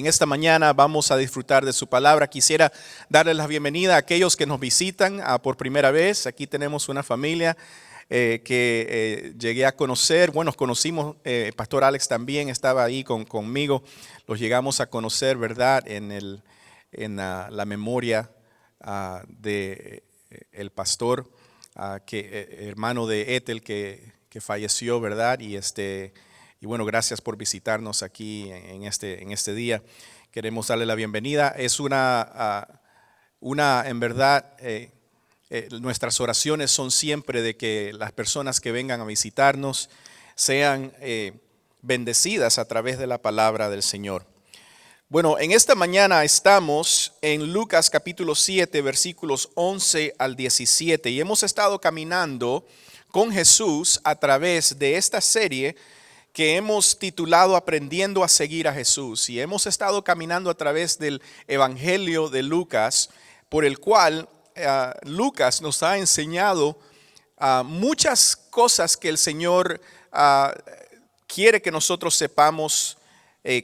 En esta mañana vamos a disfrutar de su palabra. Quisiera darles la bienvenida a aquellos que nos visitan por primera vez. Aquí tenemos una familia que llegué a conocer. Bueno, nos conocimos, Pastor Alex también estaba ahí conmigo. Los llegamos a conocer, ¿verdad? En la memoria de el pastor, hermano de Ethel que falleció, ¿verdad? Y bueno, gracias por visitarnos aquí en este día. Queremos darle la bienvenida. Es en verdad, nuestras oraciones son siempre de que las personas que vengan a visitarnos sean bendecidas a través de la palabra del Señor. Bueno, en esta mañana estamos en Lucas capítulo 7, versículos 11 al 17. Y hemos estado caminando con Jesús a través de esta serie que hemos titulado Aprendiendo a seguir a Jesús, y hemos estado caminando a través del Evangelio de Lucas, por el cual Lucas nos ha enseñado muchas cosas que el Señor quiere que nosotros sepamos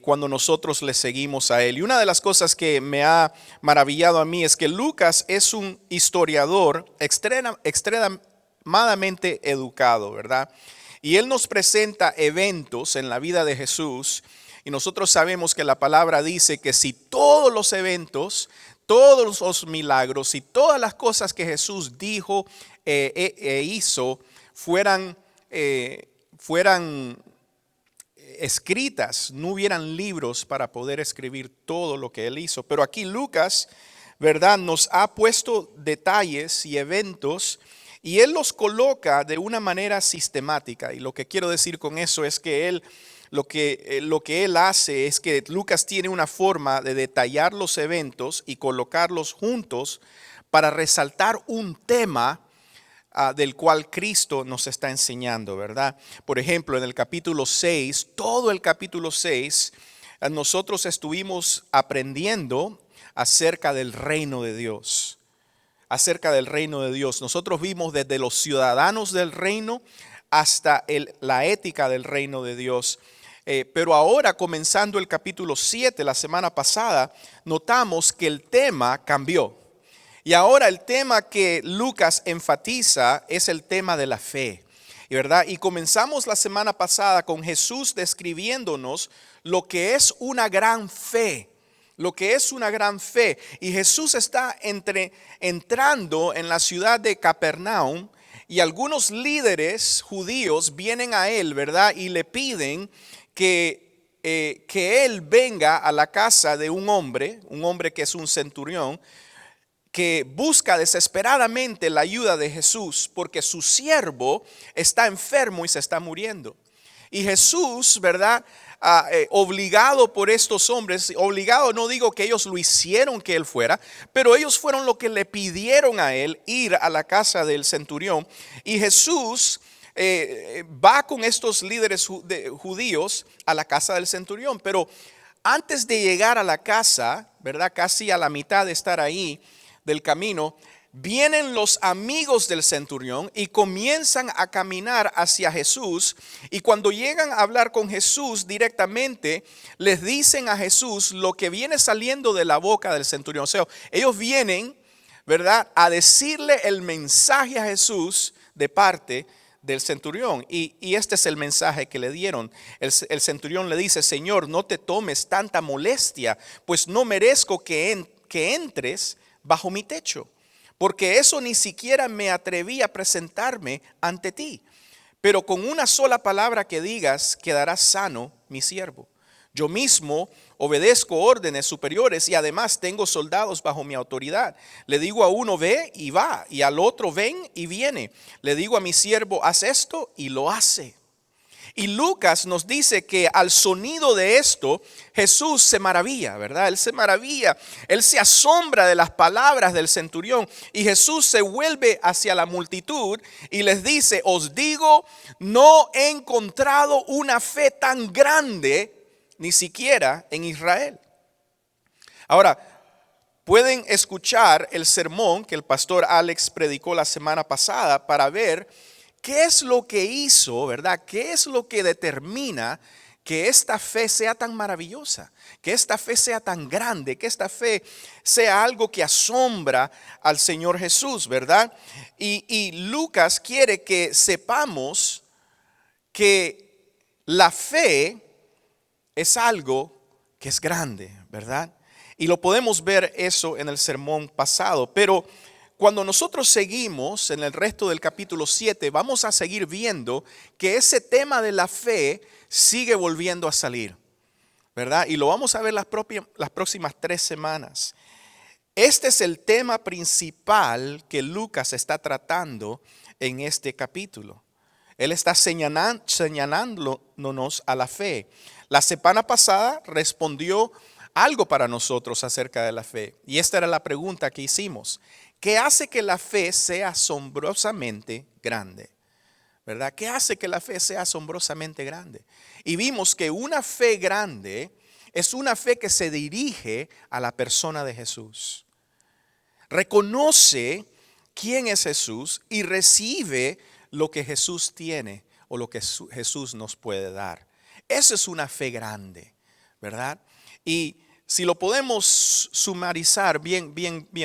cuando nosotros le seguimos a Él. Y una de las cosas que me ha maravillado a mí es que Lucas es un historiador extremadamente educado, ¿verdad? Y él nos presenta eventos en la vida de Jesús, y nosotros sabemos que la palabra dice que si todos los eventos, todos los milagros y todas las cosas que Jesús dijo e hizo fueran escritas, no hubieran libros para poder escribir todo lo que él hizo. Pero aquí Lucas, ¿verdad?, nos ha puesto detalles y eventos, y él los coloca de una manera sistemática. Y lo que quiero decir con eso es que lo que él hace es que Lucas tiene una forma de detallar los eventos y colocarlos juntos para resaltar un tema del cual Cristo nos está enseñando, ¿verdad? Por ejemplo, en el capítulo 6, todo el capítulo 6, nosotros estuvimos aprendiendo acerca del reino de Dios. Acerca del reino de Dios. Nosotros vimos desde los ciudadanos del reino hasta la ética del reino de Dios. Pero ahora, comenzando el capítulo 7, la semana pasada, notamos que el tema cambió. Y ahora el tema que Lucas enfatiza es el tema de la fe, ¿verdad? Y comenzamos la semana pasada con Jesús describiéndonos lo que es una gran fe. Lo que es una gran fe. Y Jesús está entrando en la ciudad de Capernaum, y algunos líderes judíos vienen a él, ¿verdad? Y le piden que él venga a la casa de un hombre que es un centurión, que busca desesperadamente la ayuda de Jesús porque su siervo está enfermo y se está muriendo. Y Jesús, ¿verdad?, obligado por estos hombres, obligado, no digo que ellos lo hicieron que él fuera, pero ellos fueron lo que le pidieron a él ir a la casa del centurión. Y Jesús va con estos líderes judíos a la casa del centurión. Pero antes de llegar a la casa, ¿verdad?, casi a la mitad de estar ahí del camino, vienen los amigos del centurión y comienzan a caminar hacia Jesús. Y cuando llegan a hablar con Jesús directamente, les dicen a Jesús lo que viene saliendo de la boca del centurión. O sea, ellos vienen, ¿verdad?, a decirle el mensaje a Jesús de parte del centurión. Y este es el mensaje que le dieron. El centurión le dice: Señor, no te tomes tanta molestia, pues no merezco que entres bajo mi techo, porque eso ni siquiera me atreví a presentarme ante ti. Pero con una sola palabra que digas, quedará sano mi siervo. Yo mismo obedezco órdenes superiores y además tengo soldados bajo mi autoridad. Le digo a uno, ve, y va, y al otro, ven, y viene. Le digo a mi siervo, haz esto, y lo hace. Y Lucas nos dice que al sonido de esto, Jesús se maravilla, ¿verdad? Él se maravilla, él se asombra de las palabras del centurión. Y Jesús se vuelve hacia la multitud y les dice: os digo, no he encontrado una fe tan grande, ni siquiera en Israel. Ahora, pueden escuchar el sermón que el pastor Alex predicó la semana pasada para ver ¿qué es lo que hizo, verdad? ¿Qué es lo que determina que esta fe sea tan maravillosa, que esta fe sea tan grande, que esta fe sea algo que asombra al Señor Jesús, ¿verdad? Y Lucas quiere que sepamos que la fe es algo que es grande, ¿verdad? Y lo podemos ver eso en el sermón pasado, pero cuando nosotros seguimos en el resto del capítulo 7, vamos a seguir viendo que ese tema de la fe sigue volviendo a salir, ¿verdad? Y lo vamos a ver las próximas 3 semanas. Este es el tema principal que Lucas está tratando en este capítulo. Él está señalándonos a la fe. La semana pasada respondió algo para nosotros acerca de la fe. Y esta era la pregunta que hicimos. ¿Qué hace que la fe sea asombrosamente grande? ¿Verdad? ¿Qué hace que la fe sea asombrosamente grande? Y vimos que una fe grande es una fe que se dirige a la persona de Jesús. Reconoce quién es Jesús y recibe lo que Jesús tiene o lo que Jesús nos puede dar. Eso es una fe grande, ¿verdad? Y si lo podemos sumarizar bien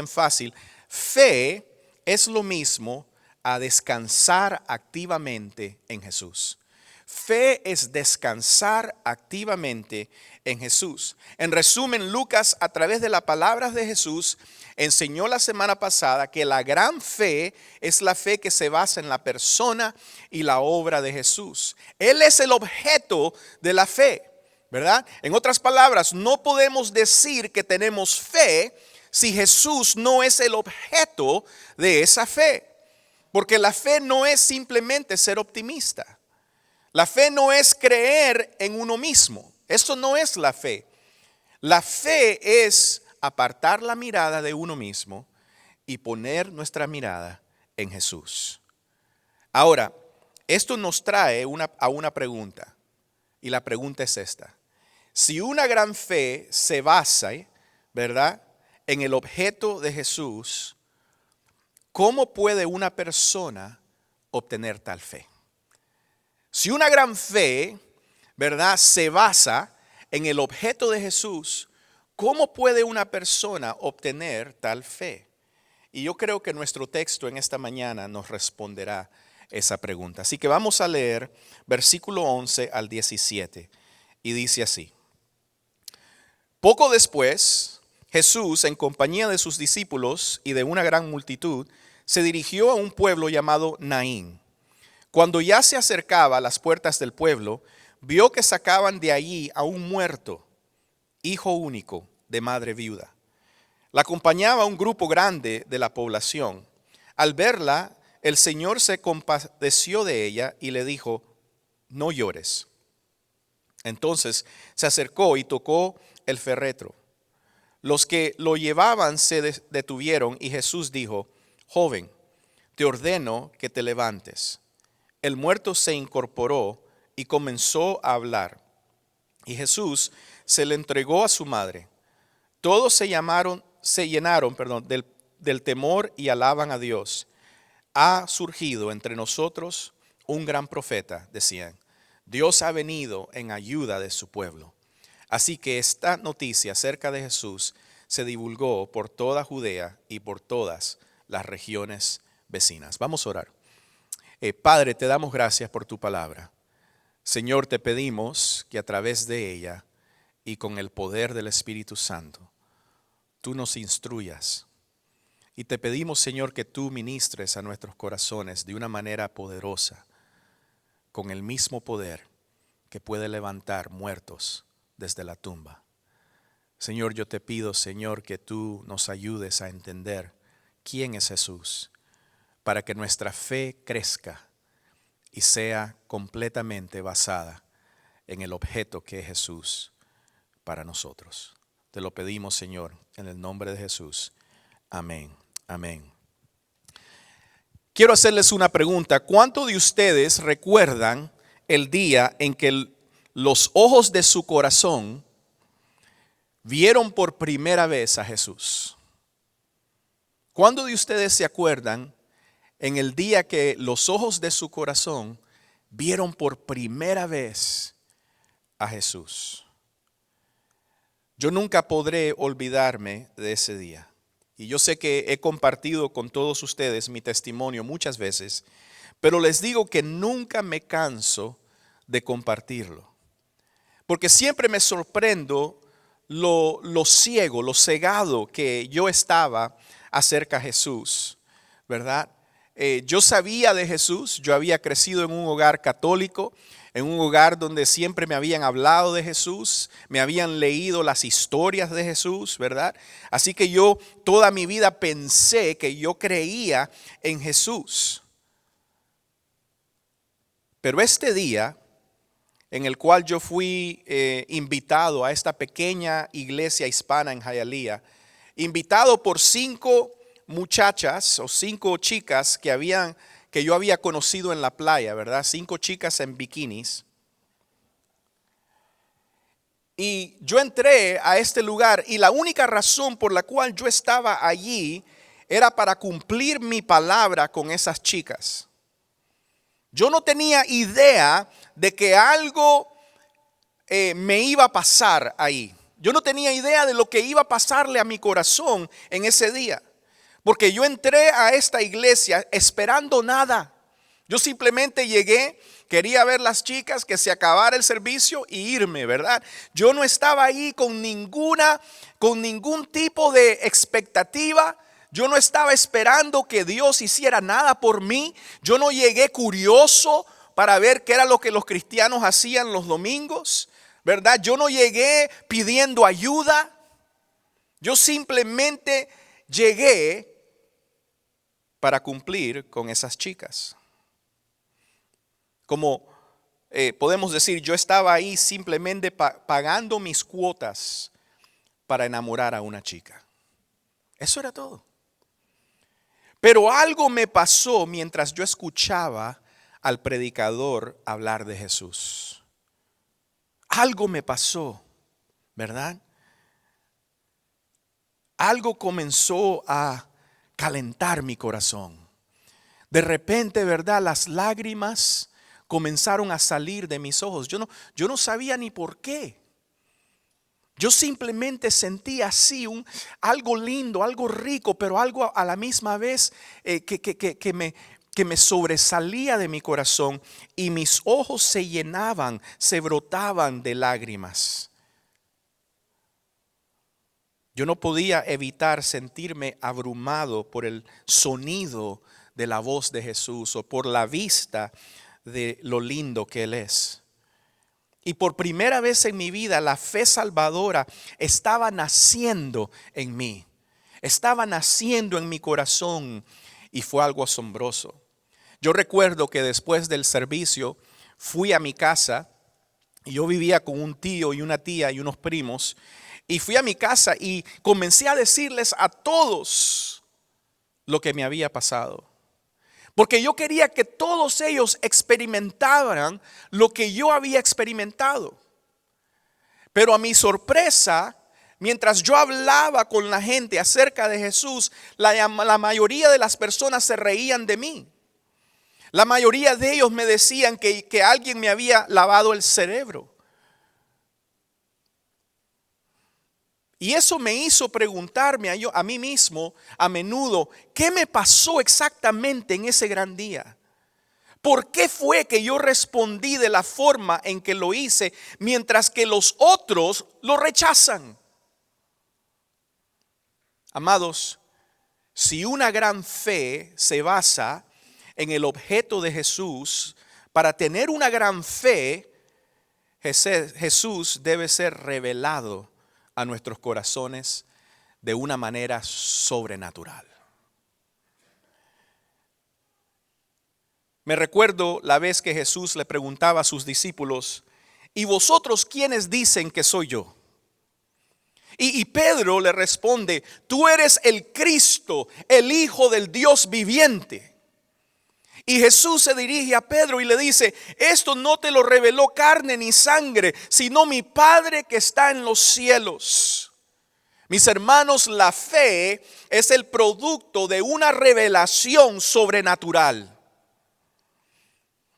fácil, fe es lo mismo a descansar activamente en Jesús. Fe es descansar activamente en Jesús. En resumen, Lucas, a través de las palabras de Jesús, enseñó la semana pasada que la gran fe es la fe que se basa en la persona y la obra de Jesús. Él es el objeto de la fe, ¿verdad? En otras palabras, no podemos decir que tenemos fe si Jesús no es el objeto de esa fe. Porque la fe no es simplemente ser optimista. La fe no es creer en uno mismo. Eso no es la fe. La fe es apartar la mirada de uno mismo y poner nuestra mirada en Jesús. Ahora, esto nos trae a una pregunta. Y la pregunta es esta. Si una gran fe se basa, ¿verdad?, en el objeto de Jesús, ¿cómo puede una persona obtener tal fe? Si una gran fe, ¿verdad?, se basa en el objeto de Jesús, ¿cómo puede una persona obtener tal fe? Y yo creo que nuestro texto en esta mañana nos responderá esa pregunta. Así que vamos a leer versículo 11 al 17 y dice así. Poco después, Jesús, en compañía de sus discípulos y de una gran multitud, se dirigió a un pueblo llamado Naín. Cuando ya se acercaba a las puertas del pueblo, vio que sacaban de allí a un muerto, hijo único de madre viuda. La acompañaba un grupo grande de la población. Al verla, el Señor se compadeció de ella y le dijo, no llores. Entonces se acercó y tocó el féretro. Los que lo llevaban se detuvieron y Jesús dijo, joven, te ordeno que te levantes. El muerto se incorporó y comenzó a hablar. Y Jesús se le entregó a su madre. Todos se llenaron del temor y alaban a Dios. Ha surgido entre nosotros un gran profeta, decían. Dios ha venido en ayuda de su pueblo. Así que esta noticia acerca de Jesús se divulgó por toda Judea y por todas las regiones vecinas. Vamos a orar. Padre, te damos gracias por tu palabra. Señor, te pedimos que a través de ella y con el poder del Espíritu Santo, tú nos instruyas. Y te pedimos, Señor, que tú ministres a nuestros corazones de una manera poderosa, con el mismo poder que puede levantar muertos desde la tumba. Señor, yo te pido, Señor, que tú nos ayudes a entender quién es Jesús, para que nuestra fe crezca y sea completamente basada en el objeto que es Jesús para nosotros. Te lo pedimos, Señor, en el nombre de Jesús. Amén. Amén. Quiero hacerles una pregunta. ¿Cuántos de ustedes recuerdan el día en que los ojos de su corazón vieron por primera vez a Jesús? ¿Cuántos de ustedes se acuerdan en el día que los ojos de su corazón vieron por primera vez a Jesús. Yo nunca podré olvidarme de ese día. Y yo sé que he compartido con todos ustedes mi testimonio muchas veces, pero les digo que nunca me canso de compartirlo. Porque siempre me sorprendo lo ciego, lo cegado que yo estaba acerca de Jesús, ¿verdad? Yo sabía de Jesús, yo había crecido en un hogar católico, en un hogar donde siempre me habían hablado de Jesús, me habían leído las historias de Jesús, ¿verdad? Así que yo toda mi vida pensé que yo creía en Jesús. Pero este día en el cual yo fui invitado a esta pequeña iglesia hispana en Hialeah, invitado por 5 muchachas o 5 chicas que yo había conocido en la playa, ¿verdad? 5 chicas en bikinis. Y yo entré a este lugar y la única razón por la cual yo estaba allí era para cumplir mi palabra con esas chicas. Yo no tenía idea de que algo me iba a pasar ahí. Yo no tenía idea de lo que iba a pasarle a mi corazón en ese día. Porque yo entré a esta iglesia esperando nada. Yo simplemente llegué, quería ver las chicas, que se acabara el servicio y irme, ¿verdad? Yo no estaba ahí con ningún tipo de expectativa. Yo no estaba esperando que Dios hiciera nada por mí. Yo no llegué curioso para ver qué era lo que los cristianos hacían los domingos, ¿verdad? Yo no llegué pidiendo ayuda. Yo simplemente llegué para cumplir con esas chicas. Como podemos decir, yo estaba ahí simplemente pagando mis cuotas para enamorar a una chica. Eso era todo. Pero algo me pasó mientras yo escuchaba al predicador hablar de Jesús. Algo me pasó, ¿verdad? Algo comenzó a calentar mi corazón. De repente, ¿verdad? Las lágrimas comenzaron a salir de mis ojos. Yo no sabía ni por qué. Yo simplemente sentí así algo lindo, algo rico, pero algo a la misma vez que me sobresalía de mi corazón y mis ojos se llenaban, se brotaban de lágrimas. Yo no podía evitar sentirme abrumado por el sonido de la voz de Jesús o por la vista de lo lindo que Él es. Y por primera vez en mi vida la fe salvadora estaba naciendo en mí. Estaba naciendo en mi corazón y fue algo asombroso. Yo recuerdo que después del servicio fui a mi casa y yo vivía con un tío y una tía y unos primos. Y fui a mi casa y comencé a decirles a todos lo que me había pasado. Porque yo quería que todos ellos experimentaran lo que yo había experimentado. Pero a mi sorpresa, mientras yo hablaba con la gente acerca de Jesús, la mayoría de las personas se reían de mí. La mayoría de ellos me decían que alguien me había lavado el cerebro. Y eso me hizo preguntarme a mí mismo a menudo, ¿qué me pasó exactamente en ese gran día? ¿Por qué fue que yo respondí de la forma en que lo hice mientras que los otros lo rechazan? Amados, si una gran fe se basa en el objeto de Jesús, para tener una gran fe, Jesús debe ser revelado a nuestros corazones de una manera sobrenatural. Me recuerdo la vez que Jesús le preguntaba a sus discípulos, ¿y vosotros quiénes dicen que soy yo? Y Pedro le responde, tú eres el Cristo, el Hijo del Dios viviente. Y Jesús se dirige a Pedro y le dice, esto no te lo reveló carne ni sangre, sino mi Padre que está en los cielos. Mis hermanos, la fe es el producto de una revelación sobrenatural.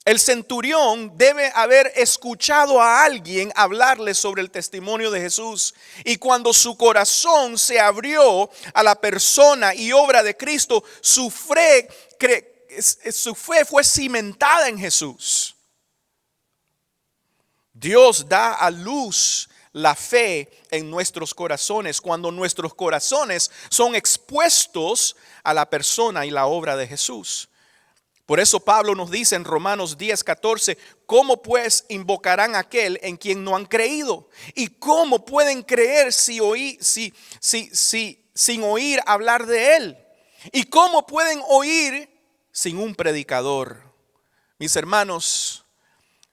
El centurión debe haber escuchado a alguien hablarle sobre el testimonio de Jesús. Y cuando su corazón se abrió a la persona y obra de Cristo, su fe fue cimentada en Jesús. Dios da a luz la fe en nuestros corazones cuando nuestros corazones son expuestos a la persona y la obra de Jesús. Por eso Pablo nos dice en Romanos 10:14, ¿cómo pues invocarán a aquel en quien no han creído? ¿Y cómo pueden creer sin oír hablar de él? ¿Y cómo pueden oír sin un predicador? Mis hermanos,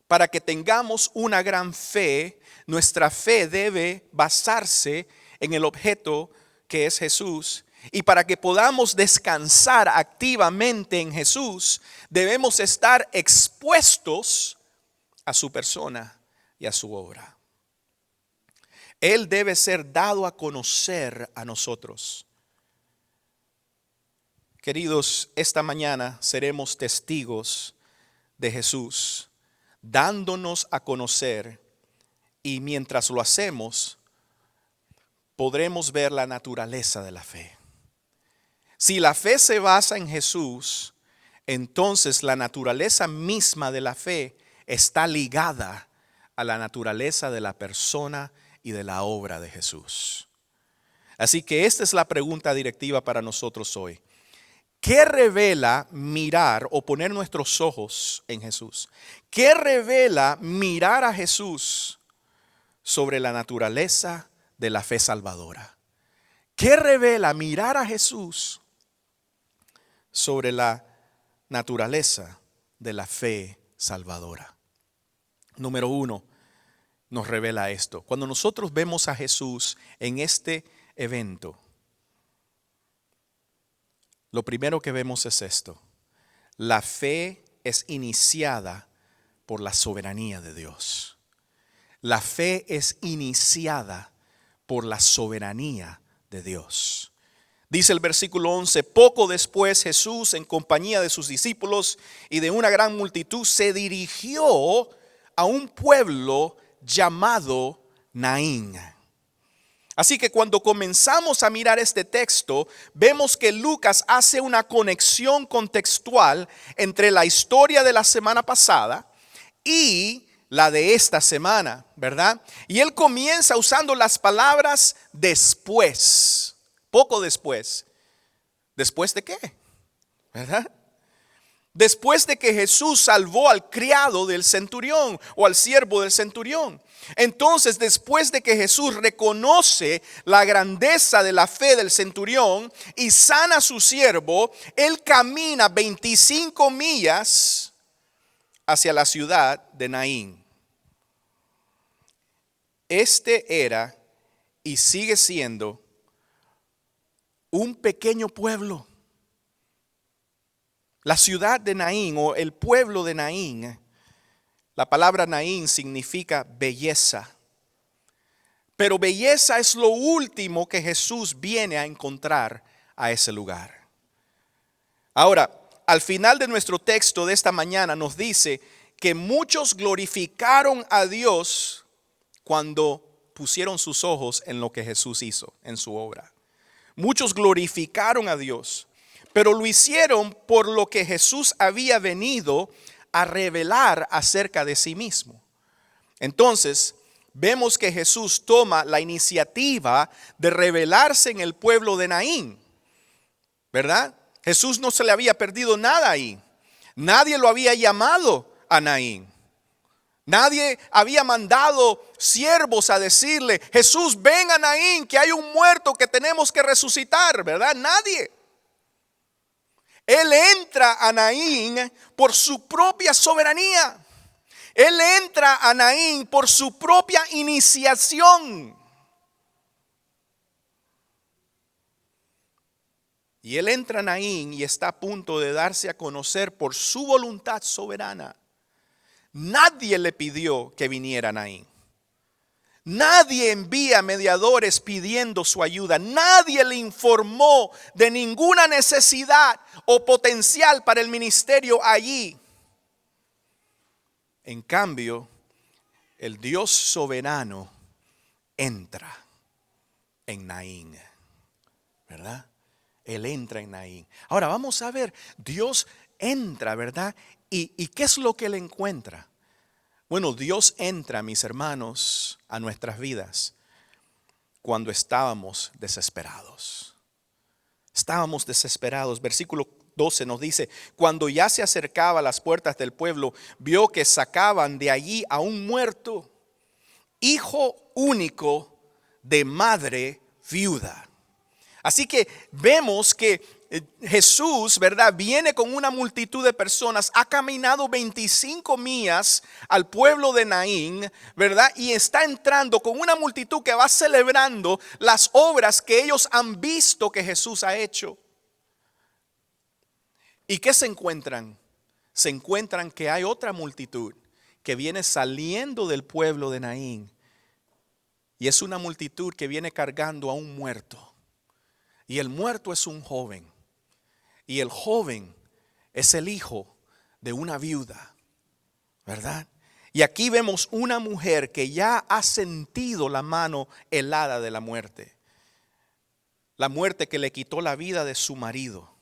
para que tengamos una gran fe, nuestra fe debe basarse en el objeto que es Jesús. Y para que podamos descansar activamente en Jesús, debemos estar expuestos a su persona y a su obra. Él debe ser dado a conocer a nosotros. Queridos, esta mañana seremos testigos de Jesús, dándonos a conocer, y mientras lo hacemos, podremos ver la naturaleza de la fe. Si la fe se basa en Jesús, entonces la naturaleza misma de la fe está ligada a la naturaleza de la persona y de la obra de Jesús. Así que esta es la pregunta directiva para nosotros hoy. ¿Qué revela mirar o poner nuestros ojos en Jesús? ¿Qué revela mirar a Jesús sobre la naturaleza de la fe salvadora? ¿Qué revela mirar a Jesús sobre la naturaleza de la fe salvadora? Número 1, nos revela esto. Cuando nosotros vemos a Jesús en este evento, lo primero que vemos es esto: la fe es iniciada por la soberanía de Dios. La fe es iniciada por la soberanía de Dios. Dice el versículo 11, poco después Jesús, en compañía de sus discípulos y de una gran multitud, se dirigió a un pueblo llamado Naín. Así que cuando comenzamos a mirar este texto, vemos que Lucas hace una conexión contextual entre la historia de la semana pasada y la de esta semana, ¿verdad? Y él comienza usando las palabras después. Poco después. ¿Después de qué? ¿Verdad? Después de que Jesús salvó al criado del centurión o al siervo del centurión. Entonces, después de que Jesús reconoce la grandeza de la fe del centurión y sana a su siervo, él camina 25 millas hacia la ciudad de Naín. Este era y sigue siendo un pequeño pueblo. La ciudad de Naín o el pueblo de Naín, la palabra Naín significa belleza. Pero belleza es lo último que Jesús viene a encontrar a ese lugar. Ahora, al final de nuestro texto de esta mañana nos dice que muchos glorificaron a Dios cuando pusieron sus ojos en lo que Jesús hizo, en su obra. Muchos glorificaron a Dios, pero lo hicieron por lo que Jesús había venido a revelar acerca de sí mismo. Entonces, vemos que Jesús toma la iniciativa de revelarse en el pueblo de Naín, ¿verdad? Jesús no se le había perdido nada ahí. Nadie lo había llamado a Naín. Nadie había mandado siervos a decirle, Jesús, ven a Naín, que hay un muerto que tenemos que resucitar, ¿verdad? Nadie. Él entra a Naín por su propia soberanía. Él entra a Naín por su propia iniciación. Y él entra a Naín y está a punto de darse a conocer por su voluntad soberana. Nadie le pidió que viniera a Naín. Nadie envía mediadores pidiendo su ayuda. Nadie le informó de ninguna necesidad o potencial para el ministerio allí. En cambio, el Dios soberano entra en Naín, ¿verdad? Él entra en Naín. Ahora vamos a ver, Dios entra, ¿verdad? ¿Y qué es lo que él encuentra? Bueno, Dios entra, mis hermanos, a nuestras vidas cuando estábamos desesperados. Estábamos desesperados. Versículo 12 nos dice, cuando ya se acercaba a las puertas del pueblo, vio que sacaban de allí a un muerto, hijo único de madre viuda. Así que vemos que Jesús, ¿verdad? Viene con una multitud de personas, ha caminado 25 millas al pueblo de Naín, ¿verdad? Y está entrando con una multitud que va celebrando las obras que ellos han visto que Jesús ha hecho. ¿Y qué se encuentran? Se encuentran que hay otra multitud que viene saliendo del pueblo de Naín. Y es una multitud que viene cargando a un muerto. Y el muerto es un joven. Y el joven es el hijo de una viuda, ¿verdad? Y aquí vemos una mujer que ya ha sentido la mano helada de la muerte. La muerte que le quitó la vida de su marido.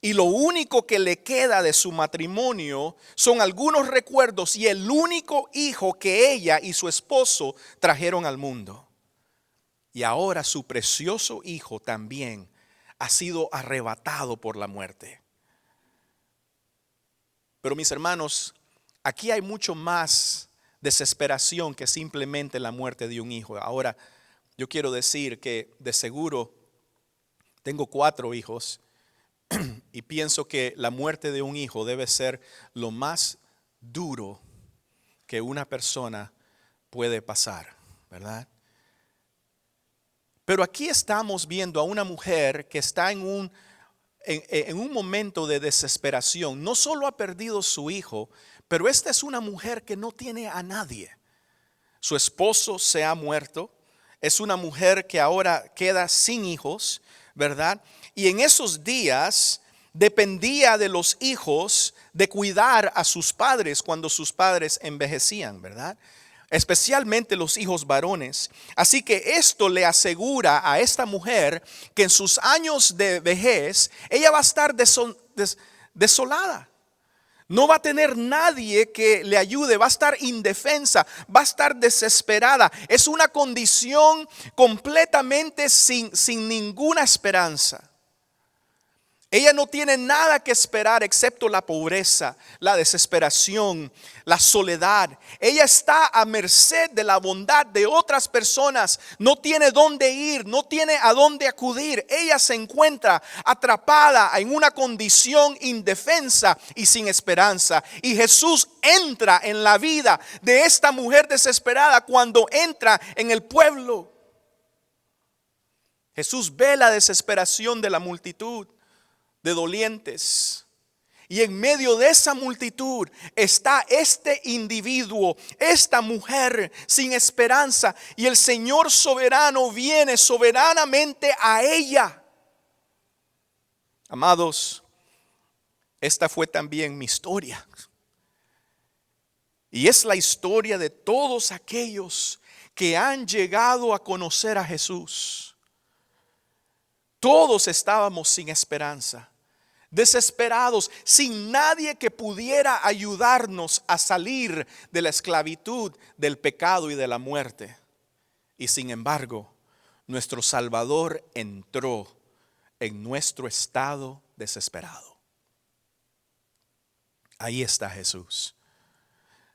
Y lo único que le queda de su matrimonio son algunos recuerdos y el único hijo que ella y su esposo trajeron al mundo. Y ahora su precioso hijo también ha sido arrebatado por la muerte. Pero mis hermanos, aquí hay mucho más desesperación que simplemente la muerte de un hijo. Ahora, yo quiero decir que de seguro tengo 4 hijos y pienso que la muerte de un hijo debe ser lo más duro que una persona puede pasar, ¿verdad? Pero aquí estamos viendo a una mujer que está en un momento de desesperación. No solo ha perdido su hijo, pero esta es una mujer que no tiene a nadie. Su esposo se ha muerto. Es una mujer que ahora queda sin hijos, ¿verdad? Y en esos días dependía de los hijos de cuidar a sus padres cuando sus padres envejecían, ¿verdad? Especialmente los hijos varones. Así que esto le asegura a esta mujer que en sus años de vejez ella va a estar desolada. No va a tener nadie que le ayude, va a estar indefensa, va a estar desesperada. Es una condición completamente sin ninguna esperanza. Ella no tiene nada que esperar excepto la pobreza, la desesperación, la soledad. Ella está a merced de la bondad de otras personas. No tiene dónde ir, no tiene a dónde acudir. Ella se encuentra atrapada en una condición indefensa y sin esperanza. Y Jesús entra en la vida de esta mujer desesperada cuando entra en el pueblo. Jesús ve la desesperación de la multitud de dolientes. Y en medio de esa multitud está este individuo, esta mujer sin esperanza. Y el Señor soberano viene soberanamente a ella. Amados, esta fue también mi historia. Y es la historia de todos aquellos que han llegado a conocer a Jesús. Todos estábamos sin esperanza, desesperados, sin nadie que pudiera ayudarnos a salir de la esclavitud, del pecado y de la muerte. Y sin embargo, nuestro Salvador entró en nuestro estado desesperado. Ahí está Jesús.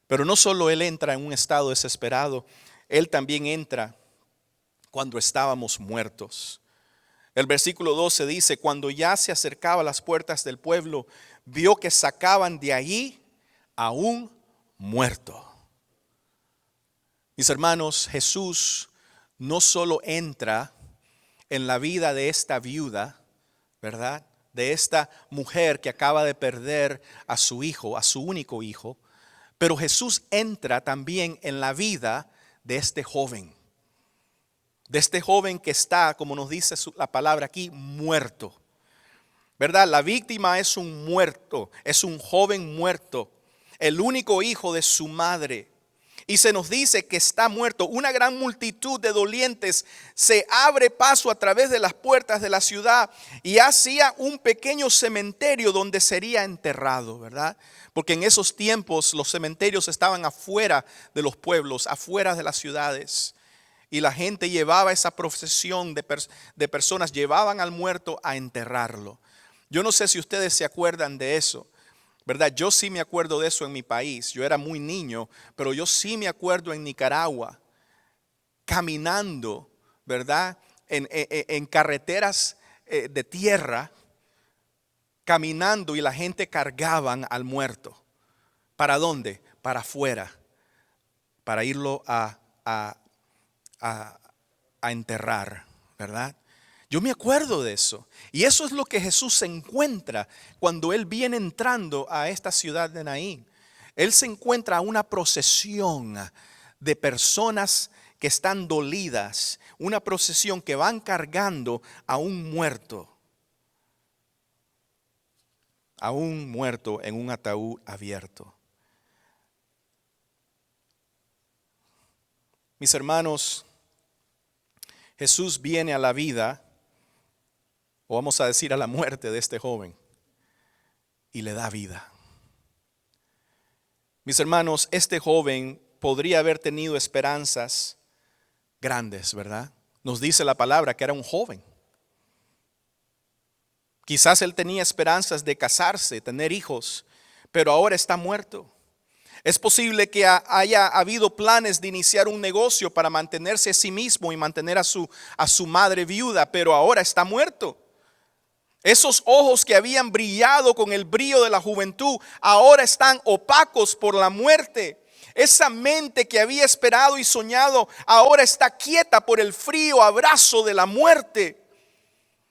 Pero no solo Él entra en un estado desesperado, Él también entra cuando estábamos muertos. El versículo 12 dice, cuando ya se acercaba a las puertas del pueblo, vio que sacaban de allí a un muerto. Mis hermanos, Jesús no solo entra en la vida de esta viuda, ¿verdad? De esta mujer que acaba de perder a su hijo, a su único hijo, pero Jesús entra también en la vida de este joven. De este joven que está, como nos dice la palabra aquí, muerto. ¿Verdad? La víctima es un muerto, es un joven muerto. el único hijo de su madre. Y se nos dice que está muerto. Una gran multitud de dolientes se abre paso a través de las puertas de la ciudad y hacía un pequeño cementerio donde sería enterrado, ¿verdad? Porque en esos tiempos los cementerios estaban afuera de los pueblos, afuera de las ciudades. Y la gente llevaba esa procesión de personas, llevaban al muerto a enterrarlo. Yo no sé si ustedes se acuerdan de eso. ¿Verdad? Yo sí me acuerdo de eso en mi país. Yo era muy niño, pero yo sí me acuerdo en Nicaragua, caminando, ¿verdad? En carreteras de tierra, caminando y la gente cargaban al muerto. ¿Para dónde? Para afuera, para irlo a enterrar, ¿verdad? Yo me acuerdo de eso. Y eso es lo que Jesús se encuentra cuando Él viene entrando a esta ciudad de Naín. Él se encuentra a una procesión de personas que están dolidas. Una procesión que van cargando a un muerto. A un muerto en un ataúd abierto. Mis hermanos, Jesús viene a la vida, o vamos a decir a la muerte de este joven, y le da vida. Mis hermanos, este joven podría haber tenido esperanzas grandes, ¿verdad? Nos dice la palabra que era un joven. Quizás él tenía esperanzas de casarse, tener hijos, pero ahora está muerto. Es posible que haya habido planes de iniciar un negocio para mantenerse a sí mismo y mantener a su madre viuda, pero ahora está muerto. Esos ojos que habían brillado con el brillo de la juventud, ahora están opacos por la muerte. Esa mente que había esperado y soñado, ahora está quieta por el frío abrazo de la muerte.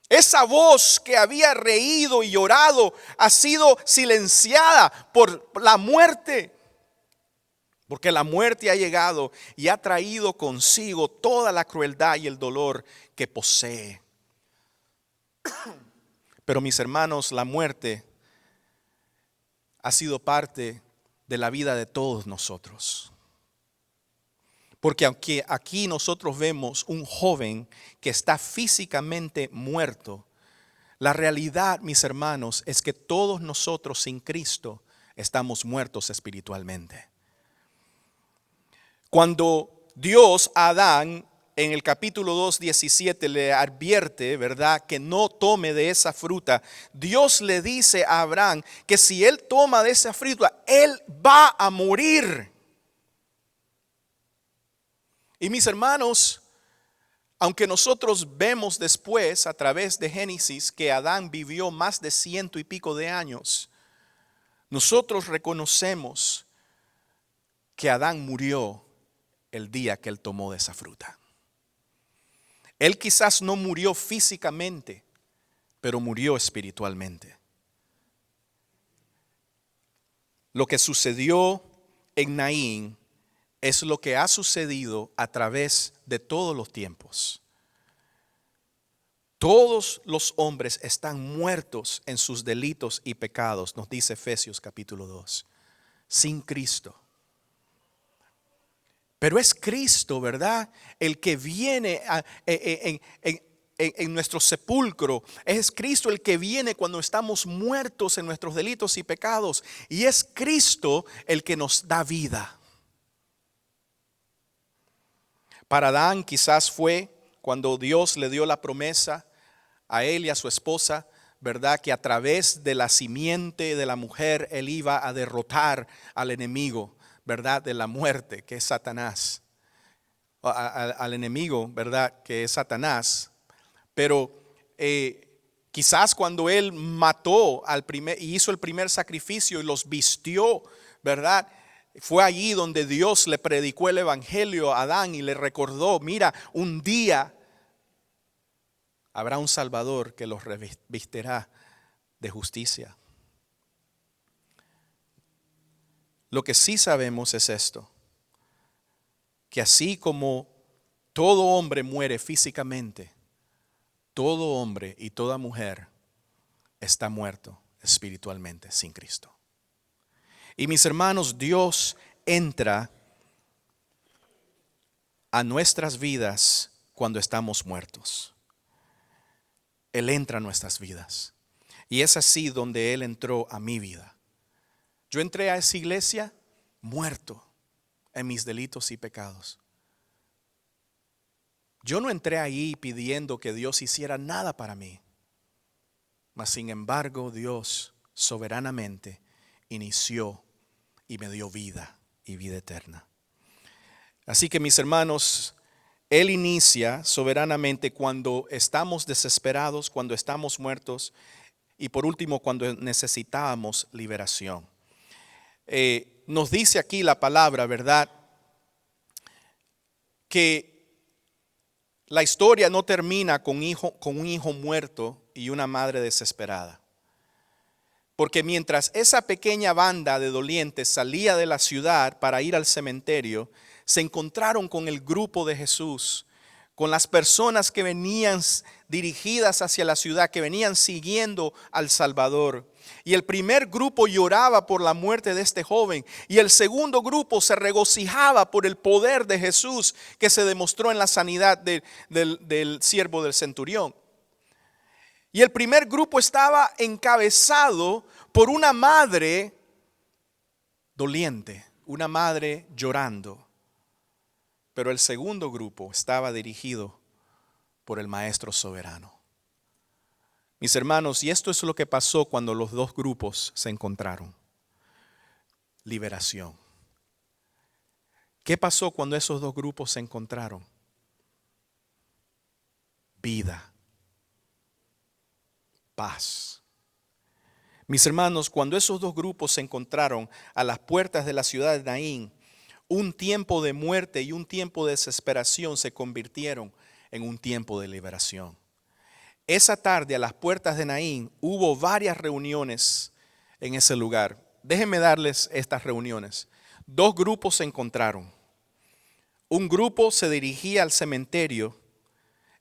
Esa voz que había reído y llorado ha sido silenciada por la muerte. Porque la muerte ha llegado y ha traído consigo toda la crueldad y el dolor que posee. Pero mis hermanos, la muerte ha sido parte de la vida de todos nosotros. Porque aunque aquí nosotros vemos un joven que está físicamente muerto, la realidad, mis hermanos, es que todos nosotros sin Cristo estamos muertos espiritualmente. Cuando Dios a Adán en el capítulo 2:17 le advierte, ¿verdad?, que no tome de esa fruta, Dios le dice a Abraham que si él toma de esa fruta, él va a morir. Y mis hermanos, aunque nosotros vemos después a través de Génesis que Adán vivió más de 100 y pico de años, nosotros reconocemos que Adán murió el día que él tomó de esa fruta. Él quizás no murió físicamente, pero murió espiritualmente. Lo que sucedió en Naín es lo que ha sucedido a través de todos los tiempos. Todos los hombres están muertos en sus delitos y pecados, nos dice Efesios capítulo 2, sin Cristo. Pero es Cristo, ¿verdad?, el que viene en nuestro sepulcro. Es Cristo el que viene cuando estamos muertos en nuestros delitos y pecados. Y es Cristo el que nos da vida. Para Adán quizás fue cuando Dios le dio la promesa a él y a su esposa, ¿verdad?, que a través de la simiente de la mujer él iba a derrotar al enemigo, ¿verdad?, de la muerte, que es Satanás. Al enemigo, ¿verdad?, que es Satanás. Pero quizás cuando él mató y hizo el primer sacrificio y los vistió, ¿verdad?, fue allí donde Dios le predicó el evangelio a Adán y le recordó, mira, un día habrá un Salvador que los revestirá de justicia. Lo que sí sabemos es esto, que así como todo hombre muere físicamente, todo hombre y toda mujer está muerto espiritualmente sin Cristo. Y mis hermanos, Dios entra a nuestras vidas cuando estamos muertos. Él entra a nuestras vidas. Y es así donde Él entró a mi vida. Yo entré a esa iglesia muerto en mis delitos y pecados. Yo no entré ahí pidiendo que Dios hiciera nada para mí. Mas sin embargo, Dios soberanamente inició y me dio vida y vida eterna. Así que mis hermanos, Él inicia soberanamente cuando estamos desesperados, cuando estamos muertos y por último cuando necesitábamos liberación. Nos dice aquí la palabra, ¿verdad? Que la historia no termina con un hijo muerto y una madre desesperada. Porque mientras esa pequeña banda de dolientes salía de la ciudad para ir al cementerio, se encontraron con el grupo de Jesús, con las personas que venían dirigidas hacia la ciudad, que venían siguiendo al Salvador. Y el primer grupo lloraba por la muerte de este joven, y el segundo grupo se regocijaba por el poder de Jesús que se demostró en la sanidad del siervo del centurión. Y el primer grupo estaba encabezado por una madre doliente, una madre llorando. Pero el segundo grupo estaba dirigido por el Maestro soberano. Mis hermanos, y esto es lo que pasó cuando los dos grupos se encontraron. Liberación. ¿Qué pasó cuando esos dos grupos se encontraron? Vida. Paz. Mis hermanos, cuando esos dos grupos se encontraron a las puertas de la ciudad de Naín, un tiempo de muerte y un tiempo de desesperación se convirtieron en un tiempo de liberación. Esa tarde a las puertas de Naín hubo varias reuniones en ese lugar. Déjenme darles estas reuniones. Dos grupos se encontraron. Un grupo se dirigía al cementerio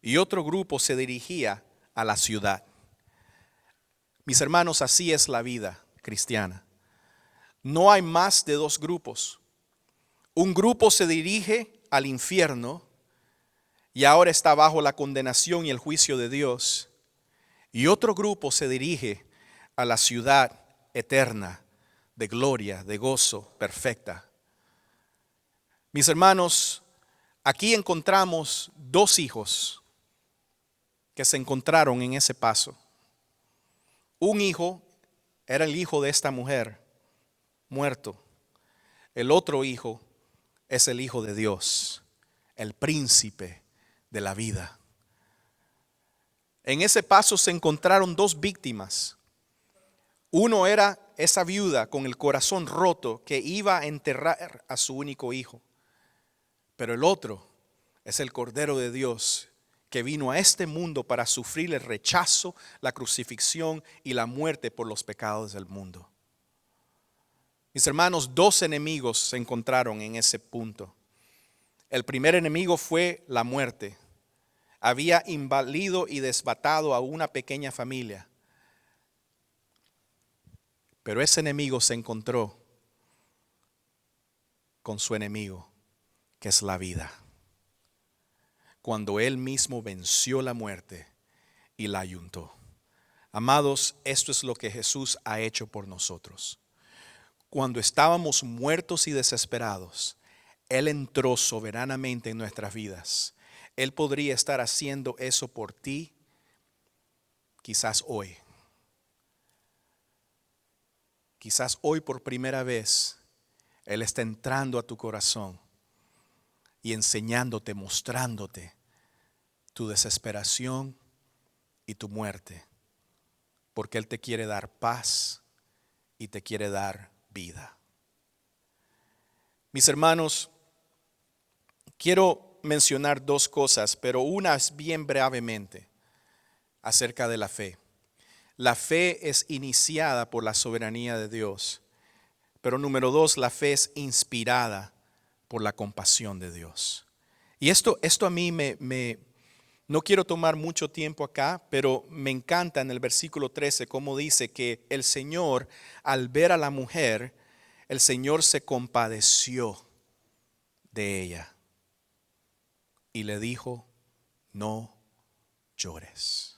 y otro grupo se dirigía a la ciudad. Mis hermanos, así es la vida cristiana. No hay más de dos grupos. Un grupo se dirige al infierno y ahora está bajo la condenación y el juicio de Dios. Y otro grupo se dirige a la ciudad eterna de gloria, de gozo perfecta. Mis hermanos, aquí encontramos dos hijos que se encontraron en ese paso. Un hijo era el hijo de esta mujer, muerto. El otro hijo es el Hijo de Dios, el príncipe de la vida. En ese paso se encontraron dos víctimas. Uno era esa viuda con el corazón roto que iba a enterrar a su único hijo. Pero el otro es el Cordero de Dios que vino a este mundo para sufrir el rechazo, la crucifixión y la muerte por los pecados del mundo. Mis hermanos, dos enemigos se encontraron en ese punto. El primer enemigo fue la muerte. Había invadido y desbatado a una pequeña familia. Pero ese enemigo se encontró con su enemigo, que es la vida. Cuando él mismo venció la muerte y la ayuntó. Amados, esto es lo que Jesús ha hecho por nosotros. Cuando estábamos muertos y desesperados, Él entró soberanamente en nuestras vidas. Él podría estar haciendo eso por ti, quizás hoy. Quizás hoy por primera vez, Él está entrando a tu corazón y enseñándote, mostrándote tu desesperación y tu muerte. Porque Él te quiere dar paz y te quiere dar vida. Mis hermanos, quiero mencionar dos cosas, pero una es bien brevemente acerca de la fe. La fe es iniciada por la soberanía de Dios, pero número dos, la fe es inspirada por la compasión de Dios. Y esto a mí no quiero tomar mucho tiempo acá, pero me encanta en el versículo 13 cómo dice que el Señor, al ver a la mujer, el Señor se compadeció de ella y le dijo: no llores.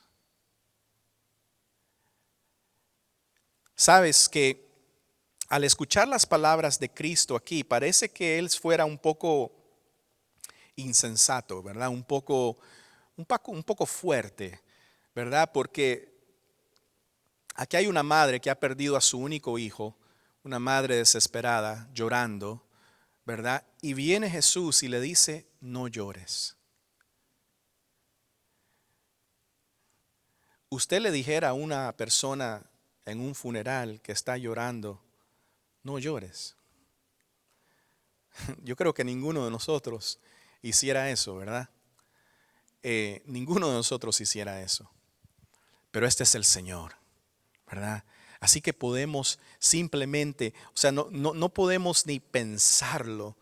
Sabes que al escuchar las palabras de Cristo aquí, parece que Él fuera un poco insensato, ¿verdad? Un poco fuerte, ¿verdad? Porque aquí hay una madre que ha perdido a su único hijo, una madre desesperada, llorando, ¿verdad? Y viene Jesús y le dice: no llores. Usted le dijera a una persona en un funeral que está llorando: no llores. Yo creo que ninguno de nosotros hiciera eso, ¿verdad? Ninguno de nosotros hiciera eso. Pero este es el Señor, ¿verdad? Así que podemos simplemente, o sea, no podemos ni pensarlo,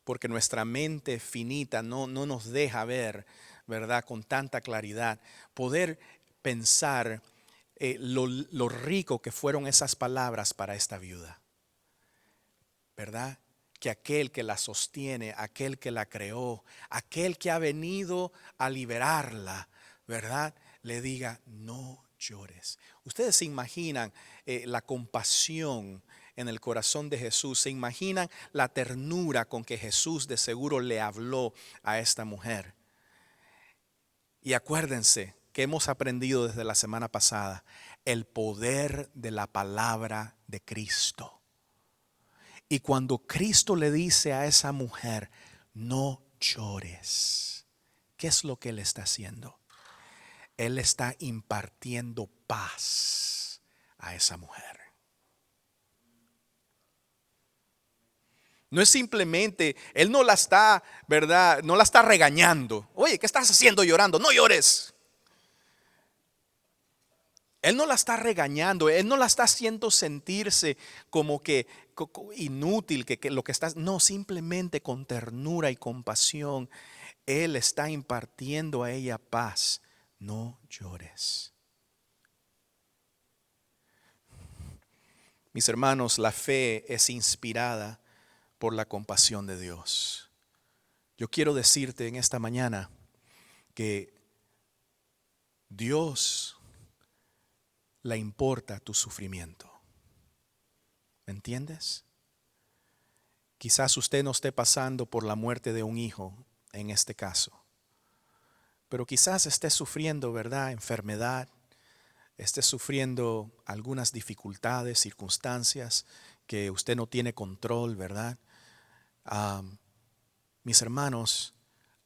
porque nuestra mente finita no nos deja ver, ¿verdad? Con tanta claridad. Poder pensar lo rico que fueron esas palabras para esta viuda, ¿verdad? Que aquel que la sostiene, aquel que la creó, aquel que ha venido a liberarla, ¿verdad? Le diga: no llores. Ustedes se imaginan la compasión en el corazón de Jesús, se imaginan la ternura con que Jesús de seguro le habló a esta mujer. Y acuérdense que hemos aprendido desde la semana pasada el poder de la palabra de Cristo. Y cuando Cristo le dice a esa mujer: no llores, ¿qué es lo que Él está haciendo? Él está impartiendo paz a esa mujer. No es simplemente, Él no la está, ¿verdad? No la está regañando. Oye, ¿qué estás haciendo llorando? No llores. Él no la está regañando, Él no la está haciendo sentirse como que inútil, que lo que está, no, simplemente con ternura y compasión, Él está impartiendo a ella paz. No llores. Mis hermanos, la fe es inspirada por la compasión de Dios. Yo quiero decirte en esta mañana que Dios le importa tu sufrimiento. ¿Me entiendes? Quizás usted no esté pasando por la muerte de un hijo en este caso, pero quizás esté sufriendo, ¿verdad?, enfermedad, esté sufriendo algunas dificultades, circunstancias que usted no tiene control, ¿verdad? Mis hermanos,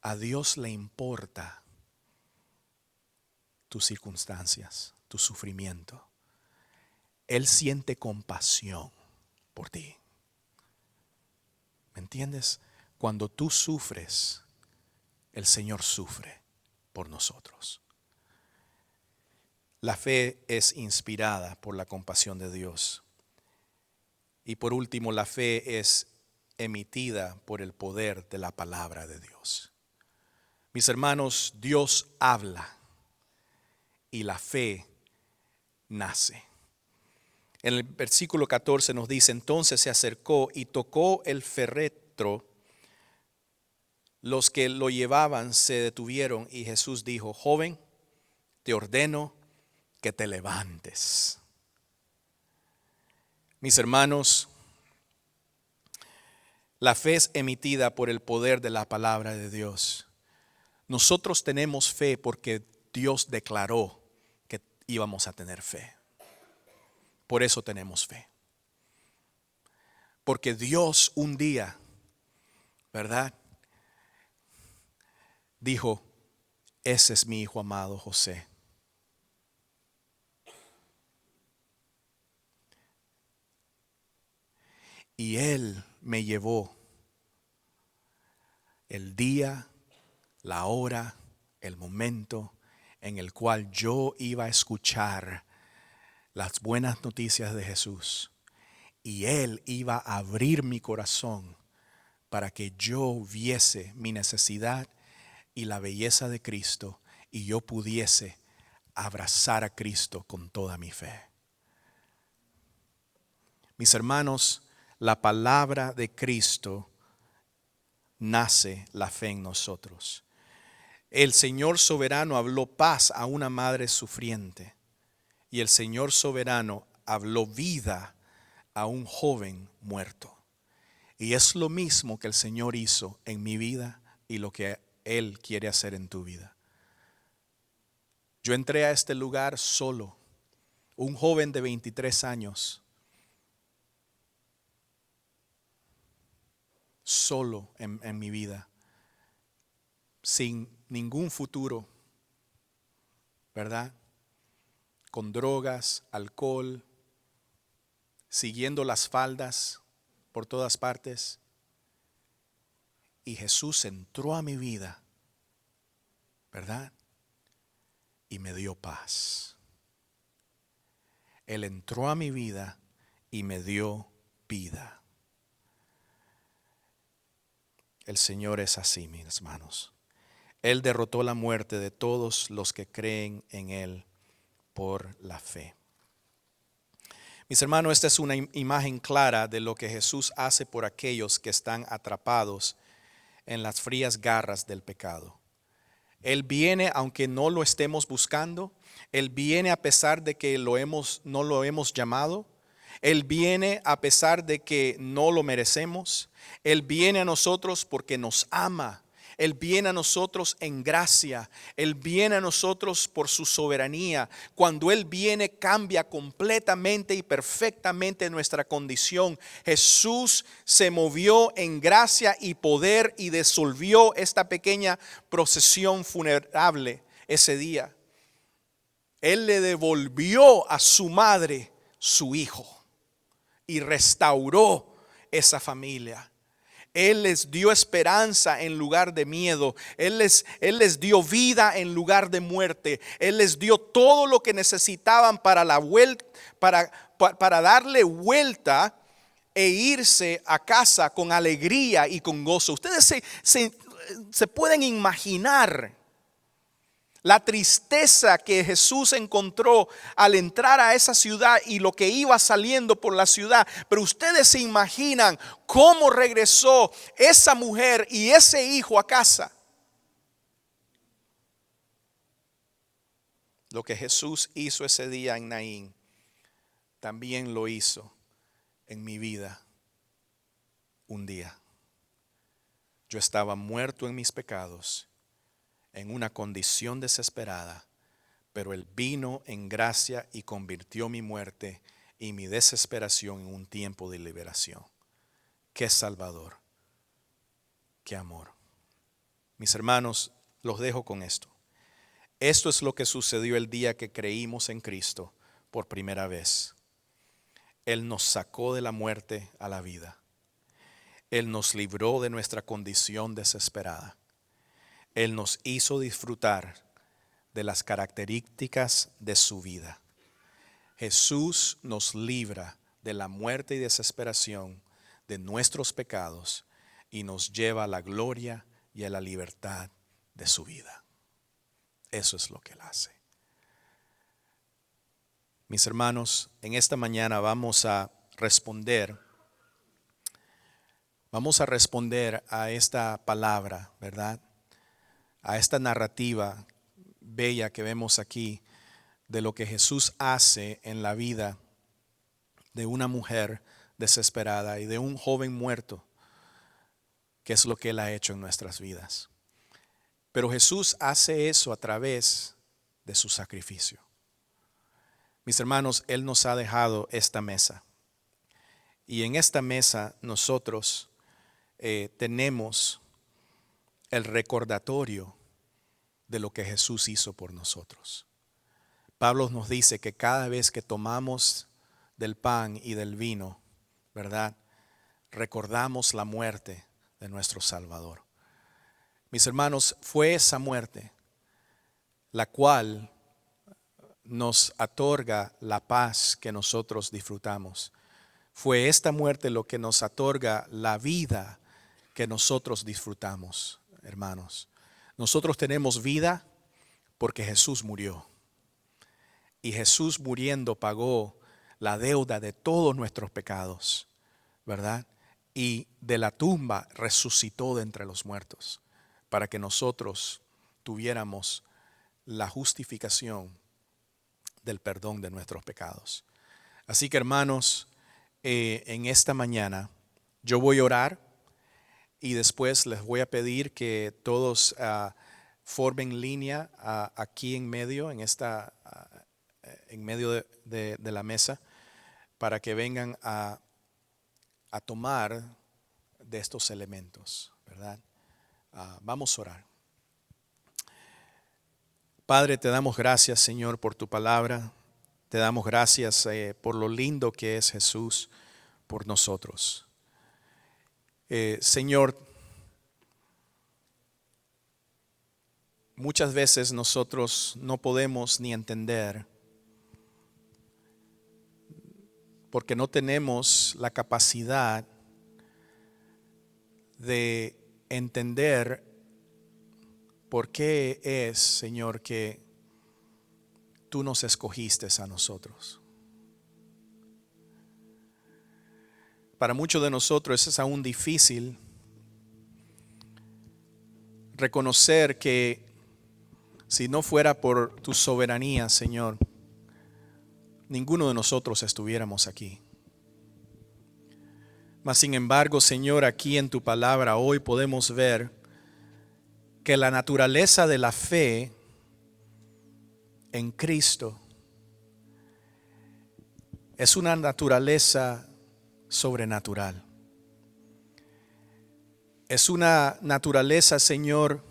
a Dios le importa tus circunstancias, tu sufrimiento. Él siente compasión por ti. ¿Me entiendes? Cuando tú sufres, el Señor sufre por nosotros. La fe es inspirada por la compasión de Dios. Y por último, la fe es emitida por el poder de la palabra de Dios. Mis hermanos, Dios habla y la fe nace. En el versículo 14 nos dice: entonces se acercó y tocó el féretro. Los que lo llevaban se detuvieron y Jesús dijo: joven, te ordeno que te levantes. Mis hermanos, la fe es emitida por el poder de la palabra de Dios. Nosotros tenemos fe porque Dios declaró que íbamos a tener fe. Por eso tenemos fe. Porque Dios un día, ¿verdad?, dijo: ese es mi hijo amado José. Y Él me llevó el día, la hora, el momento en el cual yo iba a escuchar las buenas noticias de Jesús. Y Él iba a abrir mi corazón para que yo viese mi necesidad y la belleza de Cristo y yo pudiese abrazar a Cristo con toda mi fe. Mis hermanos, la palabra de Cristo, nace la fe en nosotros. El Señor soberano habló paz a una madre sufriente, y el Señor soberano habló vida a un joven muerto. Y es lo mismo que el Señor hizo en mi vida y lo que Él quiere hacer en tu vida. Yo entré a este lugar solo, un joven de 23 años, solo en mi vida, sin ningún futuro, ¿verdad? Con drogas, alcohol, siguiendo las faldas por todas partes. Y Jesús entró a mi vida, ¿verdad? Y me dio paz. Él entró a mi vida y me dio vida. El Señor es así, mis hermanos. Él derrotó la muerte de todos los que creen en Él por la fe. Mis hermanos, esta es una imagen clara de lo que Jesús hace por aquellos que están atrapados en las frías garras del pecado. Él viene aunque no lo estemos buscando. Él viene a pesar de que no lo hemos llamado. Él viene a pesar de que no lo merecemos. Él viene a nosotros porque nos ama. Él viene a nosotros en gracia. Él viene a nosotros por su soberanía. Cuando Él viene, cambia completamente y perfectamente nuestra condición. Jesús se movió en gracia y poder y disolvió esta pequeña procesión funeral ese día. Él le devolvió a su madre su hijo y restauró esa familia. Él les dio esperanza en lugar de miedo. Él les dio vida en lugar de muerte. Él les dio todo lo que necesitaban para darle vuelta e irse a casa con alegría y con gozo. Ustedes se pueden imaginar la tristeza que Jesús encontró al entrar a esa ciudad y lo que iba saliendo por la ciudad. Pero ustedes se imaginan cómo regresó esa mujer y ese hijo a casa. Lo que Jesús hizo ese día en Naín, también lo hizo en mi vida un día. Yo estaba muerto en mis pecados, en una condición desesperada, pero Él vino en gracia y convirtió mi muerte y mi desesperación en un tiempo de liberación. ¡Qué Salvador! ¡Qué amor! Mis hermanos, los dejo con esto. Esto es lo que sucedió el día que creímos en Cristo por primera vez. Él nos sacó de la muerte a la vida. Él nos libró de nuestra condición desesperada. Él nos hizo disfrutar de las características de su vida. Jesús nos libra de la muerte y desesperación de nuestros pecados y nos lleva a la gloria y a la libertad de su vida. Eso es lo que Él hace. Mis hermanos, en esta mañana vamos a responder a esta palabra, ¿verdad? A esta narrativa bella que vemos aquí de lo que Jesús hace en la vida de una mujer desesperada y de un joven muerto, que es lo que Él ha hecho en nuestras vidas. Pero Jesús hace eso a través de su sacrificio. Mis hermanos, Él nos ha dejado esta mesa. Y en esta mesa nosotros tenemos el recordatorio de lo que Jesús hizo por nosotros. Pablo nos dice que cada vez que tomamos del pan y del vino, ¿verdad? Recordamos la muerte de nuestro Salvador. Mis hermanos, fue esa muerte la cual nos otorga la paz que nosotros disfrutamos. Fue esta muerte lo que nos otorga la vida que nosotros disfrutamos, hermanos. Nosotros tenemos vida porque Jesús murió. Y Jesús muriendo pagó la deuda de todos nuestros pecados. ¿verdad? Y de la tumba resucitó de entre los muertos, para que nosotros tuviéramos la justificación del perdón de nuestros pecados. Así que, hermanos, en esta mañana yo voy a orar y después les voy a pedir que todos formen línea aquí en medio, en medio de la mesa, para que vengan a tomar de estos elementos, ¿verdad? Vamos a orar. Padre, te damos gracias, Señor, por tu palabra. Te damos gracias por lo lindo que es Jesús por nosotros. Señor, muchas veces nosotros no podemos ni entender, porque no tenemos la capacidad de entender por qué es, Señor, que tú nos escogiste a nosotros. Para muchos de nosotros es aún difícil reconocer que si no fuera por tu soberanía, Señor, ninguno de nosotros estuviéramos aquí. Mas sin embargo, Señor, aquí en tu palabra hoy podemos ver que la naturaleza de la fe en Cristo es una naturaleza sobrenatural. Es una naturaleza, Señor,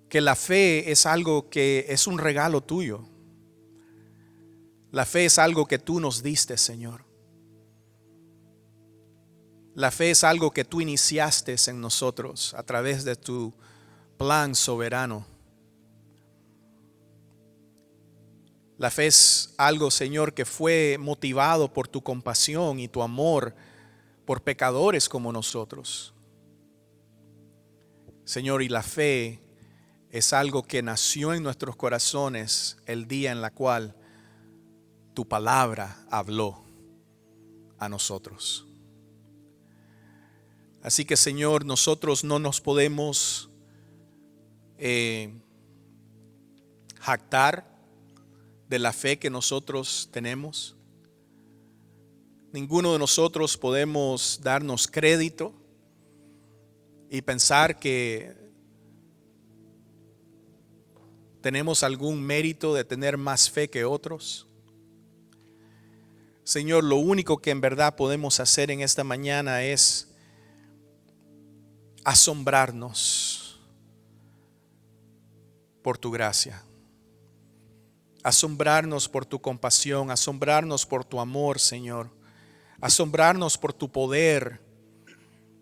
que la fe es algo que es un regalo tuyo. La fe es algo que tú nos diste, Señor. La fe es algo que tú iniciaste en nosotros a través de tu plan soberano. La fe es algo, Señor, que fue motivado por tu compasión y tu amor por pecadores como nosotros. Señor, y la fe es algo que nació en nuestros corazones el día en la cual tu palabra habló a nosotros. Así que, Señor, nosotros no nos podemos jactar de la fe que nosotros tenemos. Ninguno de nosotros podemos darnos crédito y pensar que tenemos algún mérito de tener más fe que otros. Señor, lo único que en verdad podemos hacer en esta mañana es asombrarnos por tu gracia, asombrarnos por tu compasión, asombrarnos por tu amor, Señor, asombrarnos por tu poder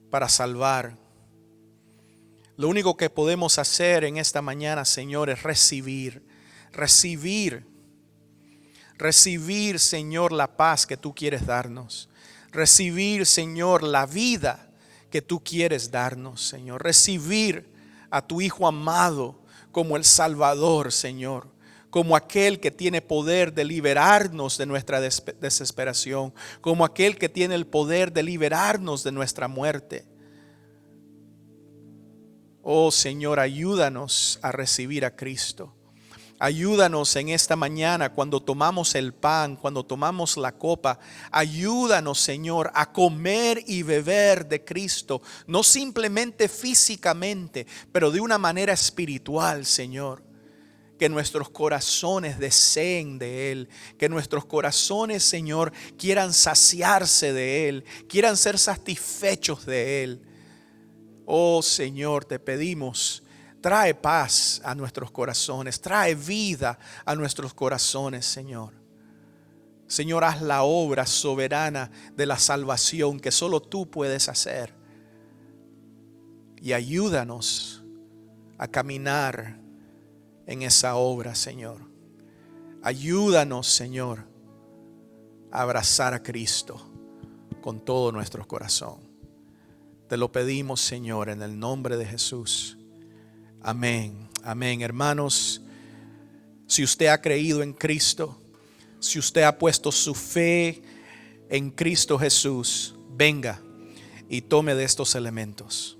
para salvar. Lo único que podemos hacer en esta mañana, Señor, es recibir, Señor, la paz que tú quieres darnos. Recibir, Señor, la vida que tú quieres darnos, Señor. Recibir a tu Hijo amado como el Salvador, Señor. Como aquel que tiene poder de liberarnos de nuestra desesperación. Como aquel que tiene el poder de liberarnos de nuestra muerte. Oh Señor, ayúdanos a recibir a Cristo. Ayúdanos en esta mañana cuando tomamos el pan, cuando tomamos la copa. Ayúdanos, Señor, a comer y beber de Cristo. No simplemente físicamente, pero de una manera espiritual, Señor. Que nuestros corazones deseen de Él. Que nuestros corazones, Señor, quieran saciarse de Él. Quieran ser satisfechos de Él. Oh Señor, te pedimos, trae paz a nuestros corazones, trae vida a nuestros corazones, Señor. Señor, haz la obra soberana de la salvación que solo tú puedes hacer. Y ayúdanos a caminar en esa obra, Señor. Ayúdanos, Señor, a abrazar a Cristo con todo nuestro corazón. Te lo pedimos, Señor, en el nombre de Jesús. Amén, amén. Hermanos, si usted ha creído en Cristo, si usted ha puesto su fe en Cristo Jesús, venga y tome de estos elementos.